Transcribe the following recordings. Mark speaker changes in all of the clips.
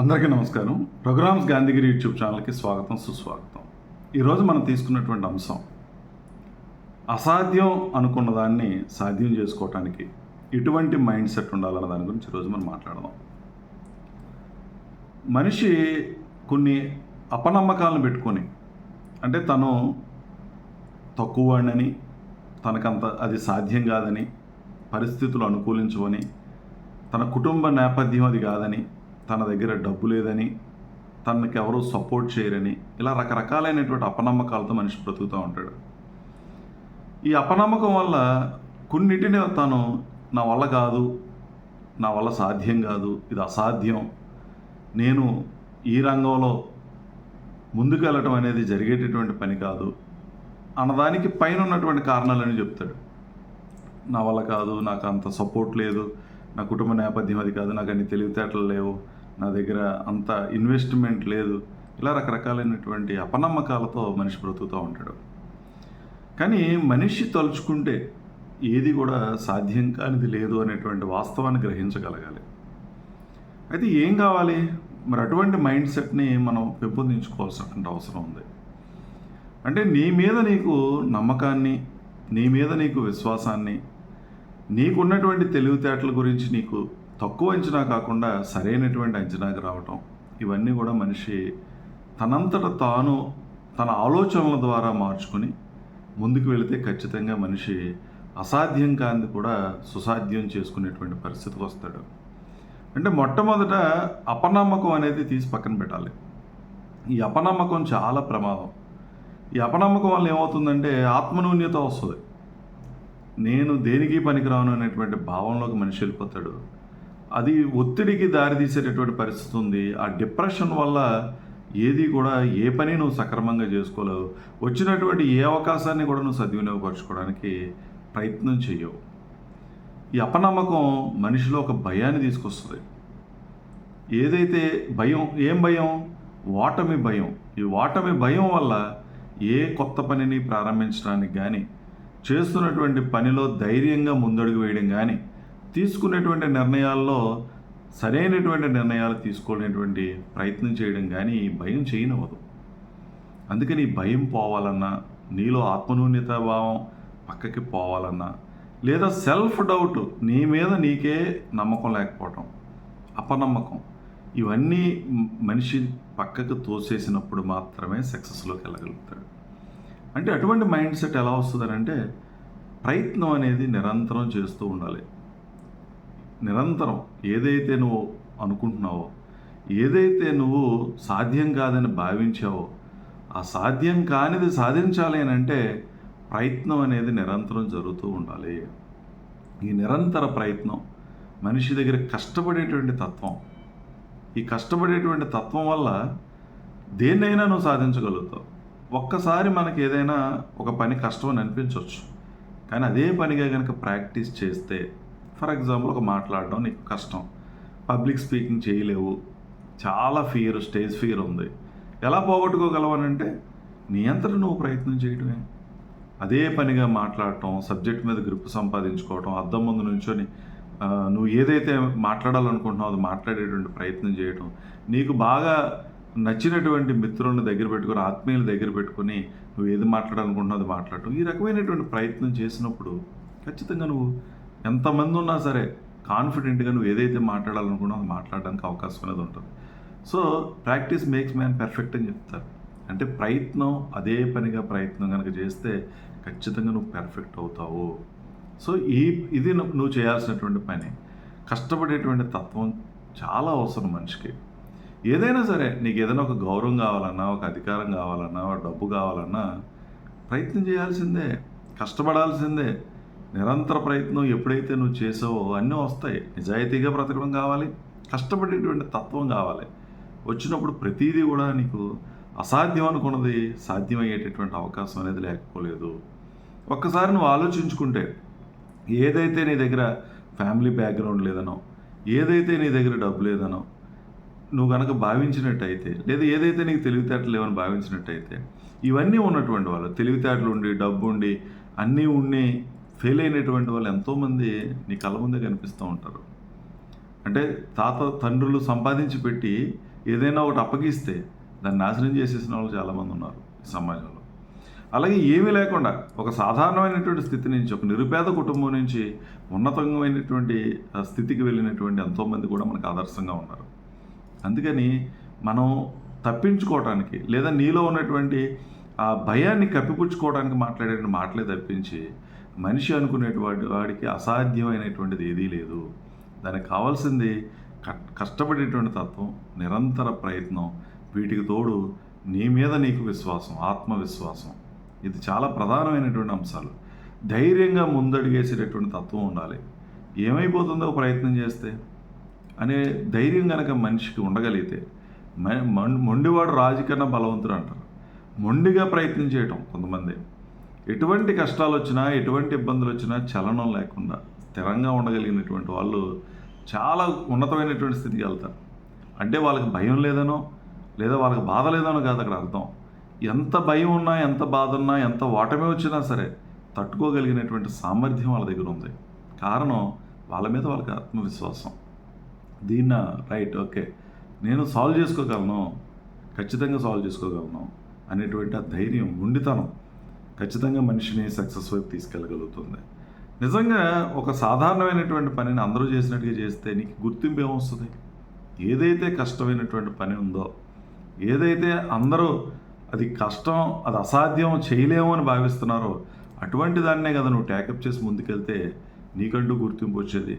Speaker 1: అందరికీ నమస్కారం. Programmes Gandhigiri YouTube ఛానల్కి స్వాగతం, సుస్వాగతం. ఈరోజు మనం తీసుకున్నటువంటి అంశం అసాధ్యం అనుకున్న దాన్ని సాధ్యం చేసుకోవటానికి ఎటువంటి మైండ్ సెట్ ఉండాలన్న దాని గురించి ఈరోజు మనం మాట్లాడదాం. మనిషి కొన్ని అపనమ్మకాలను పెట్టుకొని, అంటే తను తక్కువ వాడినని, తనకంత అది సాధ్యం కాదని, పరిస్థితులు అనుకూలించవని, తన కుటుంబ నేపథ్యం అది కాదని, తన దగ్గర డబ్బు లేదని, తనకి ఎవరూ సపోర్ట్ చేయరని, ఇలా రకరకాలైనటువంటి అపనమ్మకాలతో మనిషి బ్రతుకుతూ ఉంటాడు. ఈ అపనమ్మకం వల్ల కొన్నిటిని తాను నా వల్ల కాదు, నా వల్ల సాధ్యం కాదు, ఇది అసాధ్యం, నేను ఈ రంగంలో ముందుకు వెళ్ళటం అనేది జరిగేటటువంటి పని కాదు అన్నదానికి పైన ఉన్నటువంటి కారణాలని చెప్తాడు. నా వల్ల కాదు, నాకు అంత సపోర్ట్ లేదు, నా కుటుంబ నేపథ్యం అది కాదు, నాకు అన్ని తెలివితేటలు లేవు, నా దగ్గర అంత ఇన్వెస్ట్మెంట్ లేదు, ఇలా రకరకాలైనటువంటి అపనమ్మకాలతో మనిషి బ్రతుకుతూ ఉంటాడు. కానీ మనిషి తలుచుకుంటే ఏది కూడా సాధ్యం కానిది లేదు అనేటువంటి వాస్తవాన్ని గ్రహించగలగాలి. అయితే ఏం కావాలి మరి? అటువంటి మైండ్ సెట్ని మనం పెంపొందించుకోవాల్సినటువంటి అవసరం ఉంది. అంటే నీ మీద నీకు నమ్మకాన్ని, నీ మీద నీకు విశ్వాసాన్ని, నీకున్నటువంటి తెలివితేటల గురించి నీకు తక్కువ అంచనా కాకుండా సరైనటువంటి అంచనాకి రావటం, ఇవన్నీ కూడా మనిషి తనంతట తాను తన ఆలోచనల ద్వారా మార్చుకుని ముందుకు వెళితే ఖచ్చితంగా మనిషి అసాధ్యం కానిది కూడా సుసాధ్యం చేసుకునేటువంటి పరిస్థితికి వస్తాడు. అంటే మొట్టమొదట అపనమ్మకం అనేది తీసి పక్కన పెట్టాలి. ఈ అపనమ్మకం చాలా ప్రమాదం. ఈ అపనమ్మకం వల్ల ఏమవుతుందంటే ఆత్మన్యూన్యత వస్తుంది. నేను దేనికి పనికిరాను అనేటువంటి భావంలోకి మనిషి వెళ్ళిపోతాడు. అది ఒత్తిడికి దారితీసేటటువంటి పరిస్థితి ఉంది. ఆ డిప్రెషన్ వల్ల ఏది కూడా ఏ పని నువ్వు సక్రమంగా చేసుకోలేవు. వచ్చినటువంటి ఏ అవకాశాన్ని కూడా నువ్వు సద్వినియోగపరచుకోవడానికి ప్రయత్నం చెయ్యవు. ఈ అపనమ్మకం మనిషిలో ఒక భయాన్ని తీసుకొస్తుంది. ఏదైతే భయం, ఏం భయం? ఓటమి భయం. ఈ ఓటమి భయం వల్ల ఏ కొత్త పనిని ప్రారంభించడానికి కానీ, చేస్తున్నటువంటి పనిలో ధైర్యంగా ముందడుగు వేయడం కానీ, తీసుకునేటువంటి నిర్ణయాల్లో సరైనటువంటి నిర్ణయాలు తీసుకోలేనటువంటి ప్రయత్నం చేయడం కానీ ఈ భయం చేయనవదు. అందుకని ఈ భయం పోవాలన్నా, నీలో ఆత్మన్యూన్యత భావం పక్కకి పోవాలన్నా, లేదా సెల్ఫ్ డౌట్, నీ మీద నీకే నమ్మకం లేకపోవటం, అపనమ్మకం, ఇవన్నీ మనిషి పక్కకు తోసేసినప్పుడు మాత్రమే సక్సెస్లోకి వెళ్ళగలుగుతాడు. అంటే అటువంటి మైండ్ సెట్ ఎలా వస్తుందనంటే ప్రయత్నం అనేది నిరంతరం చేస్తూ ఉండాలి. నిరంతరం ఏదైతే నువ్వు అనుకుంటున్నావో, ఏదైతే నువ్వు సాధ్యం కాదని భావించావో, ఆ సాధ్యం కానిది సాధించాలి అని అంటే ప్రయత్నం అనేది నిరంతరం జరుగుతూ ఉండాలి. ఈ నిరంతర ప్రయత్నం మనిషి దగ్గర కష్టపడేటువంటి తత్వం, ఈ కష్టపడేటువంటి తత్వం వల్ల దేన్నైనా నువ్వు సాధించగలుగుతావు. ఒక్కసారి మనకి ఏదైనా ఒక పని కష్టం అని అనిపించవచ్చు, కానీ అదే పనిగా కనుక ప్రాక్టీస్ చేస్తే, ఫర్ ఎగ్జాంపుల్ ఒక మాట్లాడడం నీకు కష్టం, పబ్లిక్ స్పీకింగ్ చేయలేవు, చాలా ఫియర్, స్టేజ్ ఫియర్ ఉంది, ఎలా పోగొట్టుకోగలవనంటే నీ అంతటా నువ్వు ప్రయత్నం చేయడమే. అదే పనిగా మాట్లాడటం, సబ్జెక్ట్ మీద గ్రిప్ సంపాదించుకోవటం, అద్దం ముందు నుంచొని నువ్వు ఏదైతే మాట్లాడాలనుకుంటున్నావు అది మాట్లాడేటువంటి ప్రయత్నం చేయటం, నీకు బాగా నచ్చినటువంటి మిత్రులను దగ్గర పెట్టుకుని, ఆత్మీయుల దగ్గర పెట్టుకుని నువ్వు ఏది మాట్లాడాలనుకుంటున్నావు అది మాట్లాడటం, ఈ రకమైనటువంటి ప్రయత్నం చేసినప్పుడు ఖచ్చితంగా నువ్వు ఎంతమంది ఉన్నా సరే కాన్ఫిడెంట్గా నువ్వు ఏదైతే మాట్లాడాలనుకున్నావు అది మాట్లాడడానికి అవకాశం అనేది ఉంటుంది. So practice makes man perfect అని చెప్తారు. అంటే ప్రయత్నం, అదే పనిగా ప్రయత్నం కనుక చేస్తే ఖచ్చితంగా నువ్వు పర్ఫెక్ట్ అవుతావు. సో ఇది నువ్వు చేయాల్సినటువంటి పని. కష్టపడేటువంటి తత్వం చాలా అవసరం మనిషికి. ఏదైనా సరే, నీకు ఏదైనా ఒక గౌరవం కావాలన్నా, ఒక అధికారం కావాలన్నా, ఒక డబ్బు కావాలన్నా ప్రయత్నం చేయాల్సిందే, కష్టపడాల్సిందే. నిరంతర ప్రయత్నం ఎప్పుడైతే నువ్వు చేసావో అన్నీ వస్తాయి. నిజాయితీగా బ్రతకడం కావాలి, కష్టపడేటువంటి తత్వం కావాలి. వచ్చినప్పుడు ప్రతిదీ కూడా నీకు అసాధ్యం అనుకున్నది సాధ్యమయ్యేటటువంటి అవకాశం అనేది లేకపోలేదు. ఒక్కసారి నువ్వు ఆలోచించుకుంటే, ఏదైతే నీ దగ్గర ఫ్యామిలీ బ్యాక్గ్రౌండ్ లేదనో, ఏదైతే నీ దగ్గర డబ్బు లేదనో నువ్వు కనుక భావించినట్టయితే, లేదా ఏదైతే నీకు తెలివితేటలు లేవని భావించినట్టయితే, ఇవన్నీ ఉన్నటువంటి వాళ్ళు, తెలివితేటలు ఉండి, డబ్బు ఉండి, అన్నీ ఉండి ఫెయిల్ అయినటువంటి వాళ్ళు ఎంతోమంది నీ కళ్ళ ముందే కనిపిస్తూ ఉంటారు. అంటే తండ్రులు సంపాదించి పెట్టి ఏదైనా ఒకటి అప్పగిస్తే దాన్ని నాశనం చేసేసిన వాళ్ళు చాలామంది ఉన్నారు ఈ సమాజంలో. అలాగే ఏమీ లేకుండా ఒక సాధారణమైనటువంటి స్థితి నుంచి, ఒక నిరుపేద కుటుంబం నుంచి ఉన్నతమైనటువంటి స్థితికి వెళ్ళినటువంటి ఎంతోమంది కూడా మనకు ఆదర్శంగా ఉన్నారు. అందుకని మనం తప్పించుకోవడానికి లేదా నీలో ఉన్నటువంటి ఆ భయాన్ని కప్పిపుచ్చుకోవడానికి మాట్లాడే మాటలే తప్పించి మనిషి వాడికి అసాధ్యమైనటువంటిది ఏదీ లేదు. దానికి కావాల్సింది కష్టపడేటువంటి తత్వం, నిరంతర ప్రయత్నం, వీటికి తోడు నీ మీద నీకు విశ్వాసం, ఆత్మవిశ్వాసం. ఇది చాలా ప్రధానమైనటువంటి అంశాలు. ధైర్యంగా ముందడుగేసేటటువంటి తత్వం ఉండాలి. ఏమైపోతుందో ప్రయత్నం చేస్తే అనే ధైర్యం కనుక మనిషికి ఉండగలిగితే, మొండివాడు రాజు కన్నా బలవంతుడు అంటారు. మొండిగా ప్రయత్నం చేయటం కొంతమంది, ఎటువంటి కష్టాలు వచ్చినా ఎటువంటి ఇబ్బందులు వచ్చినా చలనం లేకుండా స్థిరంగా ఉండగలిగినటువంటి వాళ్ళు చాలా ఉన్నతమైనటువంటి స్థితికి వెళ్తారు. అంటే వాళ్ళకి భయం లేదనో లేదా వాళ్ళకి బాధ లేదనో కాదు అక్కడ అర్థం. ఎంత భయం ఉన్నా, ఎంత బాధ ఉన్నా, ఎంత ఓటమి వచ్చినా సరే తట్టుకోగలిగినటువంటి సామర్థ్యం వాళ్ళ దగ్గర ఉంది. కారణం వాళ్ళ మీద వాళ్ళకి ఆత్మవిశ్వాసం. రైట్, ఓకే, నేను సాల్వ్ చేసుకోగలను, ఖచ్చితంగా సాల్వ్ చేసుకోగలను అనేటువంటి ఆ ధైర్యం, మొండితనం ఖచ్చితంగా మనిషిని సక్సెస్ వైపు తీసుకెళ్ళగలుగుతుంది. నిజంగా ఒక సాధారణమైనటువంటి పనిని అందరూ చేసినట్టుగా చేస్తే నీకు గుర్తింపు ఏమొస్తుంది? ఏదైతే కష్టమైనటువంటి పని ఉందో, ఏదైతే అందరూ అది కష్టం, అది అసాధ్యం, చేయలేము అని భావిస్తున్నారో అటువంటి దాన్నే కదా నువ్వు ట్యాకప్ చేసి ముందుకెళ్తే నీకంటూ గుర్తింపు వచ్చేది.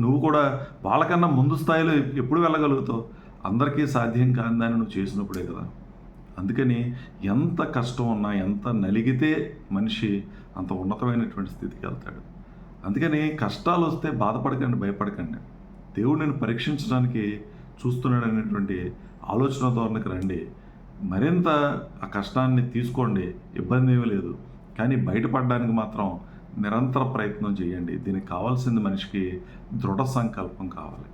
Speaker 1: నువ్వు కూడా వాళ్ళకన్నా ముందు స్థాయిలో ఎప్పుడు వెళ్ళగలుగుతావు? అందరికీ సాధ్యం కాని దాన్ని నువ్వు చేసినప్పుడే కదా. అందుకని ఎంత కష్టం ఉన్నా, ఎంత నలిగితే మనిషి అంత ఉన్నతమైనటువంటి స్థితికి వెళ్తాడు. అందుకని కష్టాలు వస్తే బాధపడకండి, భయపడకండి. దేవుడు నేను పరీక్షించడానికి చూస్తున్నాడు అనేటువంటి ఆలోచన ధోరణికి రండి. మరింత ఆ కష్టాన్ని తీసుకోండి, ఇబ్బంది ఏమీ లేదు. కానీ బయటపడడానికి మాత్రం నిరంతర ప్రయత్నం చేయండి. దీనికి కావాల్సింది మనిషికి దృఢ సంకల్పం కావాలి.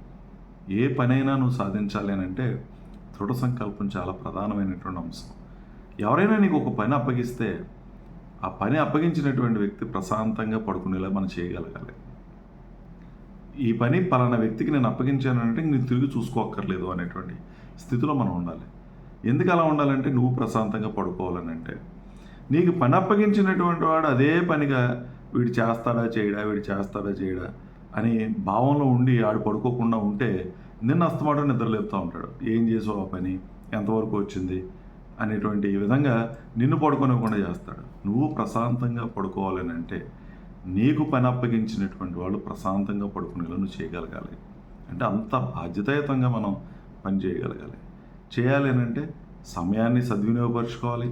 Speaker 1: ఏ పనైనా నువ్వు సాధించాలి అని అంటే దృఢ సంకల్పం చాలా ప్రధానమైనటువంటి అంశం. ఎవరైనా నీకు ఒక పని అప్పగిస్తే ఆ పని అప్పగించినటువంటి వ్యక్తి ప్రశాంతంగా పడుకునేలా మనం చేయగలగాలి. ఈ పని పలానా వ్యక్తికి నేను అప్పగించానంటే నేను తిరిగి చూసుకోక్కర్లేదు అనేటువంటి స్థితిలో మనం ఉండాలి. ఎందుకు అలా ఉండాలంటే నువ్వు ప్రశాంతంగా పడుకోవాలని. అంటే నీకు పని అప్పగించినటువంటి వాడు అదే పనిగా వీడు చేస్తాడా చేయడా అని భావంలో ఉండి ఆడు పడుకోకుండా ఉంటే నిన్న అస్తమాటం నిద్రలేపుతూ ఉంటాడు. ఏం చేసావు ఆ పని, ఎంతవరకు వచ్చింది అనేటువంటి విధంగా నిన్ను పడుకోనివ్వకుండా చేస్తాడు. నువ్వు ప్రశాంతంగా పడుకోవాలని అంటే నీకు పని అప్పగించినటువంటి వాళ్ళు ప్రశాంతంగా పడుకునేలా నువ్వు చేయగలగాలి. అంటే అంత బాధ్యతాయుతంగా మనం పని చేయగలగాలి. చేయాలి అని అంటే సమయాన్ని సద్వినియోగపరచుకోవాలి.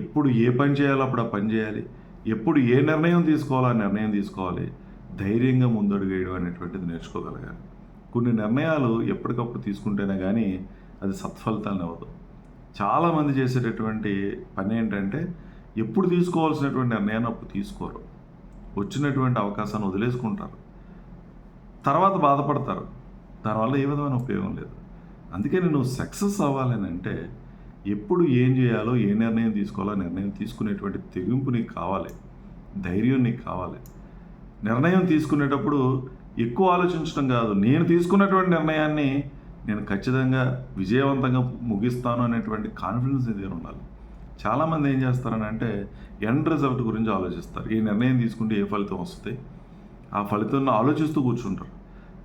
Speaker 1: ఎప్పుడు ఏ పని చేయాలో అప్పుడు ఆ పని చేయాలి. ఎప్పుడు ఏ నిర్ణయం తీసుకోవాలో ఆ నిర్ణయం తీసుకోవాలి. ధైర్యంగా ముందడుగు వేయడం అనేటువంటిది నేర్చుకోగలగాలి. కొన్ని నిర్ణయాలు ఎప్పటికప్పుడు తీసుకుంటేనే కానీ అది సత్ఫలితాలను ఇవ్వదు. చాలామంది చేసేటటువంటి పని ఏంటంటే ఎప్పుడు తీసుకోవాల్సినటువంటి నిర్ణయాన్ని అప్పుడు తీసుకోరు. వచ్చినటువంటి అవకాశాన్ని వదిలేసుకుంటారు, తర్వాత బాధపడతారు. దానివల్ల ఏ విధమైన ఉపయోగం లేదు. అందుకని నువ్వు సక్సెస్ అవ్వాలని అంటే ఎప్పుడు ఏం చేయాలో, ఏ నిర్ణయం తీసుకోవాలో నిర్ణయం తీసుకునేటువంటి తెగింపు నీకు కావాలి, ధైర్యం నీకు కావాలి. నిర్ణయం తీసుకునేటప్పుడు ఎక్కువ ఆలోచించడం కాదు, నేను తీసుకున్నటువంటి నిర్ణయాన్ని నేను ఖచ్చితంగా విజయవంతంగా ముగిస్తాను అనేటువంటి కాన్ఫిడెన్స్ నీ దగ్గర ఉండాలి. చాలామంది ఏం చేస్తారని అంటే ఎండ్ రిజల్ట్ గురించి ఆలోచిస్తారు. ఈ నిర్ణయం తీసుకుంటే ఏ ఫలితం వస్తుంది, ఆ ఫలితాన్ని ఆలోచిస్తూ కూర్చుంటారు.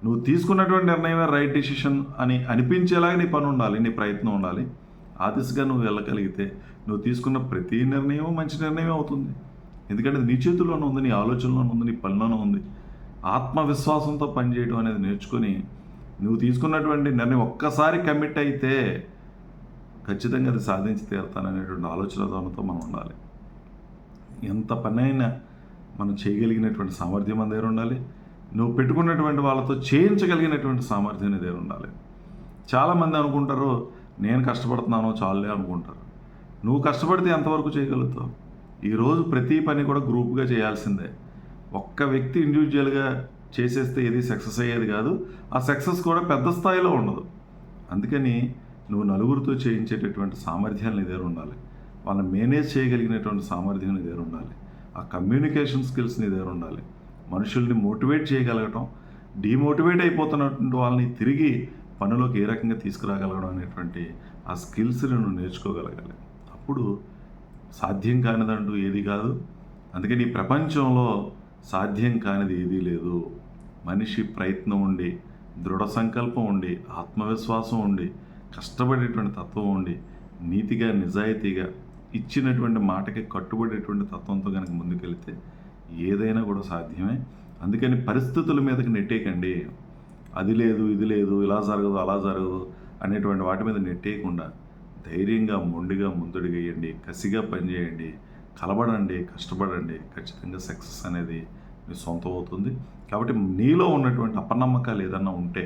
Speaker 1: నువ్వు తీసుకున్నటువంటి నిర్ణయమే రైట్ డిసిషన్ అని అనిపించేలాగా నీ పని ఉండాలి, నీ ప్రయత్నం ఉండాలి. ఆ దిశగా నువ్వు వెళ్ళగలిగితే నువ్వు తీసుకున్న ప్రతి నిర్ణయం మంచి నిర్ణయమే అవుతుంది. ఎందుకంటే నీ చేతుల్లోనే ఉంది, నీ ఆలోచనలోనే ఉంది, నీ పనిలోనే ఉంది. ఆత్మవిశ్వాసంతో పనిచేయడం అనేది నేర్చుకొని నువ్వు తీసుకున్నటువంటి నిర్ణయం ఒక్కసారి కమిట్ అయితే ఖచ్చితంగా అది సాధించి తీరుతాననేటువంటి ఆలోచన ధోరణితో మనం ఉండాలి. ఎంత పనైనా మనం చేయగలిగినటువంటి సామర్థ్యం మన దగ్గర ఉండాలి. నువ్వు పెట్టుకున్నటువంటి వాళ్ళతో చేయించగలిగినటువంటి సామర్థ్యం నీ దగ్గర ఉండాలి. చాలామంది అనుకుంటారు నేను కష్టపడుతున్నాను చాలులే అనుకుంటారు. నువ్వు కష్టపడితే ఎంతవరకు చేయగలుగుతావు? ఈరోజు ప్రతి పని కూడా గ్రూప్గా చేయాల్సిందే. ఒక్క వ్యక్తి ఇండివిజువల్గా చేసేస్తే ఏది సక్సెస్ అయ్యేది కాదు. ఆ సక్సెస్ కూడా పెద్ద స్థాయిలో ఉండదు. అందుకని నువ్వు నలుగురితో చేయించేటటువంటి సామర్థ్యాలు నీ దగ్గర ఉండాలి. వాళ్ళని మేనేజ్ చేయగలిగినటువంటి సామర్థ్యం నీ దగ్గర ఉండాలి. ఆ కమ్యూనికేషన్ స్కిల్స్ నీ దగ్గర ఉండాలి. మనుషుల్ని మోటివేట్ చేయగలగటం, డీమోటివేట్ అయిపోతున్నటువంటి వాళ్ళని తిరిగి పనిలోకి ఏ రకంగా తీసుకురాగలగడం అనేటువంటి ఆ స్కిల్స్ని నువ్వు నేర్చుకోగలగాలి. అప్పుడు సాధ్యం కానిదంటూ ఏది కాదు. అందుకని ఈ ప్రపంచంలో సాధ్యం కానిది ఏదీ లేదు. మనిషి ప్రయత్నం ఉండి, దృఢ సంకల్పం ఉండి, ఆత్మవిశ్వాసం ఉండి, కష్టపడేటువంటి తత్వం ఉండి, నీతిగా నిజాయితీగా ఇచ్చినటువంటి మాటకి కట్టుబడేటువంటి తత్వంతో కనుక ముందుకెళ్తే ఏదైనా కూడా సాధ్యమే. అందుకని పరిస్థితుల మీదకి నెట్టేయకండి. అది లేదు, ఇది లేదు, ఇలా జరగదు, అలా జరగదు అనేటువంటి వాటి మీద నెట్టేయకుండా ధైర్యంగా మొండిగా ముందడుగేయండి, కసిగా పనిచేయండి, కలబడండి, కష్టపడండి. ఖచ్చితంగా సక్సెస్ అనేది మీ సొంతం అవుతుంది. కాబట్టి నీలో ఉన్నటువంటి అపనమ్మకాలు ఏదన్నా ఉంటే,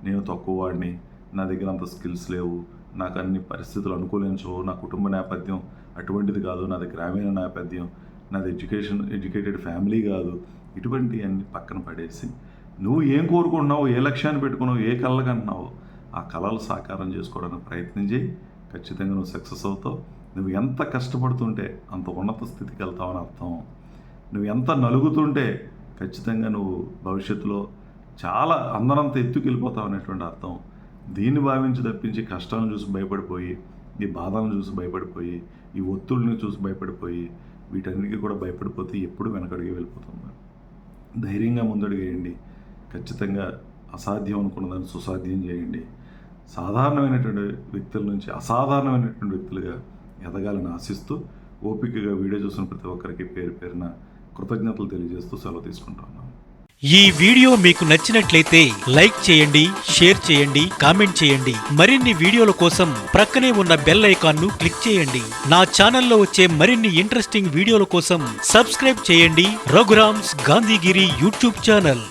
Speaker 1: నేను తక్కువ వాడిని, నా దగ్గర అంత స్కిల్స్ లేవు, నాకు అన్ని పరిస్థితులు అనుకూలించవు, నా కుటుంబ నేపథ్యం అటువంటిది కాదు, నాది గ్రామీణ నేపథ్యం, నాది ఎడ్యుకేటెడ్ ఫ్యామిలీ కాదు, ఇటువంటి అన్ని పక్కన పడేసి నువ్వు ఏం కోరుకుంటున్నావు, ఏ లక్ష్యాన్ని పెట్టుకున్నావు, ఏ కళలు కంటున్నావో ఆ కళలు సాకారం చేసుకోవడానికి ప్రయత్నం చేయి. ఖచ్చితంగా నువ్వు సక్సెస్ అవుతావు. నువ్వు ఎంత కష్టపడుతుంటే అంత ఉన్నత స్థితికి వెళ్తావని అర్థం. నువ్వు ఎంత నలుగుతుంటే ఖచ్చితంగా నువ్వు భవిష్యత్తులో చాలా అందరంత ఎత్తుకు వెళ్ళిపోతావు అనేటువంటి అర్థం. దీన్ని భావించి తప్పించి కష్టాలను చూసి భయపడిపోయి, ఈ బాధలను చూసి భయపడిపోయి, ఈ ఒత్తిడిని చూసి భయపడిపోయి, వీటన్నిటికీ కూడా భయపడిపోతే ఎప్పుడు వెనకడిగి వెళ్ళిపోతుంది. ధైర్యంగా ముందడుగేయండి. ఖచ్చితంగా అసాధ్యం అనుకున్న దాన్ని సుసాధ్యం చేయండి. సాధారణమైనటువంటి వ్యక్తుల నుంచి అసాధారణమైనటువంటి వ్యక్తులుగా ఎదగాలని ఆశిస్తూ, ఓపికగా వీడియో చూసిన ప్రతి ఒక్కరికి పేరు పేరున కృతజ్ఞతలు తెలియజేస్తూ సెలవు తీసుకుంటున్నాను.
Speaker 2: ఈ వీడియో మీకు నచ్చినట్లయితే లైక్ చేయండి, షేర్ చేయండి, కామెంట్ చేయండి. మరిన్ని వీడియోల కోసం ప్రక్కనే ఉన్న బెల్ ఐకాన్ను క్లిక్ చేయండి. నా ఛానల్లో వచ్చే మరిన్ని ఇంట్రెస్టింగ్ వీడియోల కోసం సబ్స్క్రైబ్ చేయండి రఘురామ్స్ గాంధీగిరి యూట్యూబ్ ఛానల్.